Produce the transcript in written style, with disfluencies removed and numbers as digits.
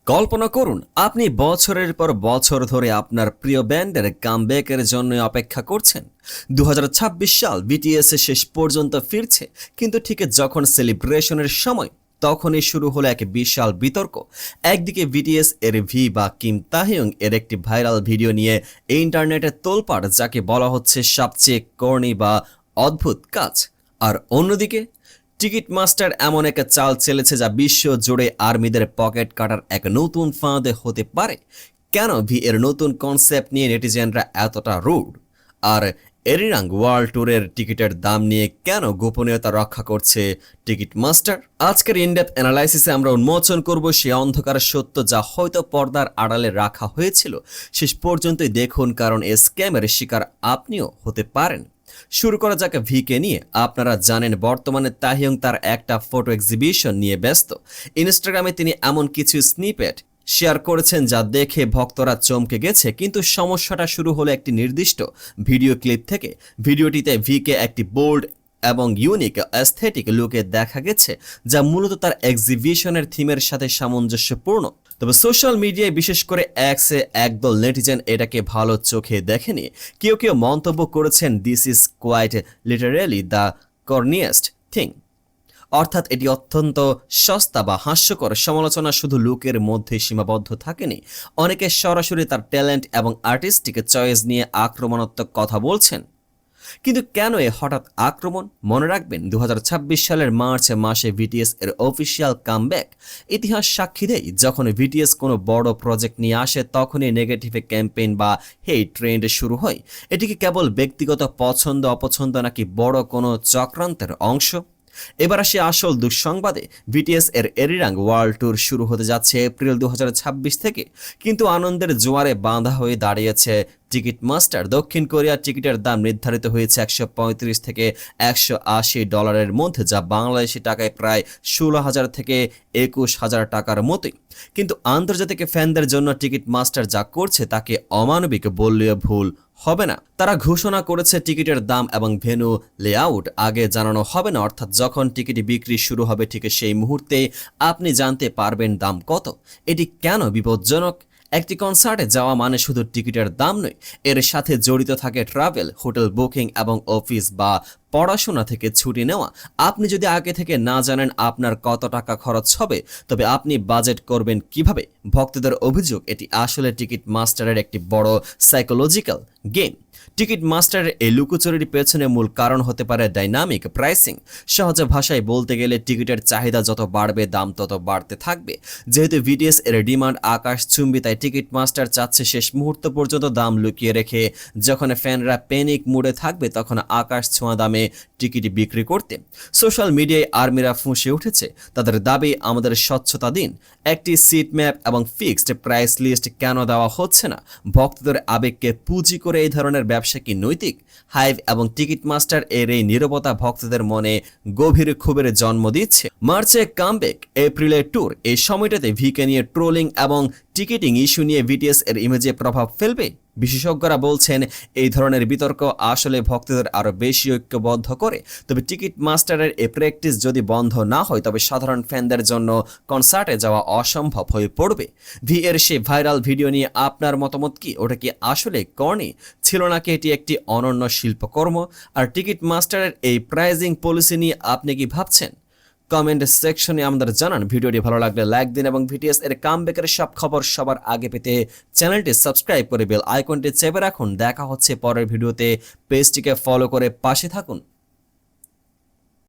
কল্পনা করুন আপনি বছরের পর বছর ধরে আপনার প্রিয় ব্যান্ডের কামব্যাকের জন্য অপেক্ষা করছেন। 2026 সাল বিটিএস শেষ পর্যন্ত ফিরছে, কিন্তু ঠিক যখন সেলিব্রেশনের সময় তখনই শুরু হলো এক বিশাল বিতর্ক। একদিকে বিটিএস এর ভি বা কিম তাহিয়ং এর একটি ভাইরাল ভিডিও নিয়ে ইন্টারনেটে তোলপাড়, যাকে বলা হচ্ছে সবচেয়ে কর্নি বা অদ্ভুত কাজ। আর অন্যদিকে টিকিট মাস্টার এমন এক চাল চেলেছে যা বিশ্ব জুড়ে আর্মিদের পকেট কাটার এক নতুন ফাঁদ হতে পারে। কেন ভি এর নতুন কনসেপ্ট নিয়ে নেটিজেনরা এতটা রুড? আর এরিরাং ওয়ার্ল্ড ট্যুরের টিকিটের দাম নিয়ে কেন গোপনীয়তা রক্ষা করছে টিকিট মাস্টার? আজকের ইনডেপথ অ্যানালাইসিসে আমরা উন্মোচন করব সেই অন্ধকার সত্য যা হয়তো পর্দার আড়ালে রাখা হয়েছিল। শেষ পর্যন্তই দেখুন, কারণ এই স্ক্যামের শিকার আপনিও হতে পারেন। শুরু করা যাক ভিকে নিয়ে। আপনারা জানেন বর্তমানে তাহিয়ং তার একটা ফটো এক্সিবিশন নিয়ে ব্যস্ত। ইনস্টাগ্রামে তিনি এমন কিছু স্নিপেট শেয়ার করেছেন যা দেখে ভক্তরা চমকে গেছে, কিন্তু সমস্যাটা শুরু হলো একটি নির্দিষ্ট ভিডিও ক্লিপ থেকে। ভিডিওটিতে ভিকে একটি বোল্ড এবং ইউনিক অ্যাস্থেটিক লুকে দেখা গেছে, যা মূলত তার এক্সিবিশনের থিমের সাথে সামঞ্জস্যপূর্ণ। তবে সোশ্যাল মিডিয়ায়, বিশেষ করে এক্সে, একদল নেটিজেন এটাকে ভালো চোখে দেখেনি। কেউ কেউ মন্তব্য করেছেন, this is quite literally the corniest thing, অর্থাৎ এটি অত্যন্ত সস্তা বা হাস্যকর। সমালোচনা শুধু লুকের মধ্যে সীমাবদ্ধ থাকেনি, অনেকে সরাসরি তার ট্যালেন্ট এবং আর্টিস্টিক চয়েস নিয়ে আক্রমণাত্মক কথা বলছেন। কিন্তু কেন এ হঠাৎ আক্রমণ? মনে রাখবেন 2026 সালের মার্চ মাসে বিটিএস এর অফিসিয়াল কামব্যাক ইতিহাস সাক্ষী দেয়। যখন বিটিএস কোনো বড় প্রজেক্ট নিয়ে আসে, তখনই নেগেটিভ ক্যাম্পেইন বা হেট ট্রেন্ড শুরু হয়। এটি কি কেবল ব্যক্তিগত পছন্দ অপছন্দ, নাকি বড় কোনো চক্রান্তের অংশ? এবার আসি আসল দুঃসংবাদে। বিটিএস এর এরিরাং ওয়ার্ল্ড ট্যুর শুরু হতে যাচ্ছে এপ্রিল 2026 থেকে, কিন্তু আনন্দের জোয়ারে বাঁধা হয়ে দাঁড়িয়েছে টিকিট মাস্টার। দক্ষিণ কোরিয়ার টিকিটের দাম নির্ধারিত হয়েছে $135 থেকে $180 মধ্যে, যা বাংলাদেশি টাকায় প্রায় 16,000 থেকে 21,000 টাকার মতোই। কিন্তু আন্তর্জাতিক ফ্যানদের জন্য টিকিট মাস্টার যা করছে তাকে অমানবিক বললেও ভুল হবে না। তারা ঘোষণা করেছে টিকিটের দাম এবং ভেন্যু লেআউট আগে জানানো হবে না, অর্থাৎ যখন টিকিট বিক্রি শুরু হবে ঠিক সেই মুহূর্তে আপনি জানতে পারবেন দাম কত। এটি কেন বিপজ্জনক? একটি কনসার্টে যাওয়া মানে শুধু টিকিটের দাম নয়, এর সাথে জড়িত থাকে ট্রাভেল, হোটেল বুকিং এবং অফিস বা পড়াশোনা থেকে ছুটি নেওয়া। আপনি যদি আগে থেকে না জানেন আপনার কত টাকা খরচ হবে, তবে আপনি বাজেট করবেন কিভাবে? ভক্তদের অভিযোগ, এটি আসলে টিকিট মাস্টারের একটি বড় সাইকোলজিক্যাল গেম। টিকিট মাস্টারের এই লুকোচুরির পেছনে মূল কারণ হতে পারে ডাইনামিক প্রাইসিং। সহজ ভাষায় বলতে গেলে, টিকিটের চাহিদা যত বাড়বে দাম তত বাড়তে থাকবে। যেহেতু বিটিএস এর ডিমান্ড আকাশচুম্বী, তাই টিকিট মাস্টার চাচ্ছে শেষ মুহূর্ত পর্যন্ত দাম লুকিয়ে রেখে যখন ফ্যানরা প্যানিক মুডে থাকবে তখন আকাশ ছোঁয়া দামে টিকিট বিক্রি করতে। সোশ্যাল মিডিয়ায় আর্মিরা ফুঁসে উঠেছে। তাদের দাবি, আমাদের স্বচ্ছতা দিন, একটি সিট ম্যাপ এবং ফিক্সড প্রাইস লিস্ট কেন দেওয়া হচ্ছে না? ভক্তদের আবেগকে পুঁজি করে এই ধরনের ব্যবসা কি নৈতিক? হাইভ এবং টিকিট মাস্টার এর এই নীরবতা ভক্তদের মনে গভীর ক্ষোভের জন্ম দিচ্ছে। মার্চে কামব্যাক, এপ্রিলে ট্যুর, এই সময়টাতে ভিকে নিয়ে ট্রোলিং এবং টিকিটিং ইস্যু নিয়ে বিটিএস এর ইমেজে প্রভাব ফেলবে। বিশেষজ্ঞরা বলছেন এই ধরনের বিতর্ক আসলে ভক্তদের আরো বেশি ঐক্যবদ্ধ করে। তবে টিকিট মাস্টারের এই প্র্যাকটিস যদি বন্ধ না হয়, তবে সাধারণ ফ্যানদের জন্য কনসার্টে যাওয়া অসম্ভব হয়ে পড়বে। ভি এর সেই ভাইরাল ভিডিও নিয়ে আপনার মতামত কি? ওটা কি আসলে কর্নি ছিল, নাকি এটি একটি অনন্য শিল্পকর্ম? আর টিকিট মাস্টারের এই প্রাইজিং পলিসি নিয়ে আপনি কি ভাবছেন? কমেন্ট সেকশনে আমাদের জানান। ভিডিওটি ভালো লাগলে লাইক দিন এবং বিটিএস এর কামব্যাকের সব খবর সবার আগে পেতে চ্যানেলটি সাবস্ক্রাইব করে বেল আইকনটি চেপে রাখুন। দেখা হচ্ছে পরের ভিডিওতে। পেজটিকে ফলো করে পাশে থাকুন।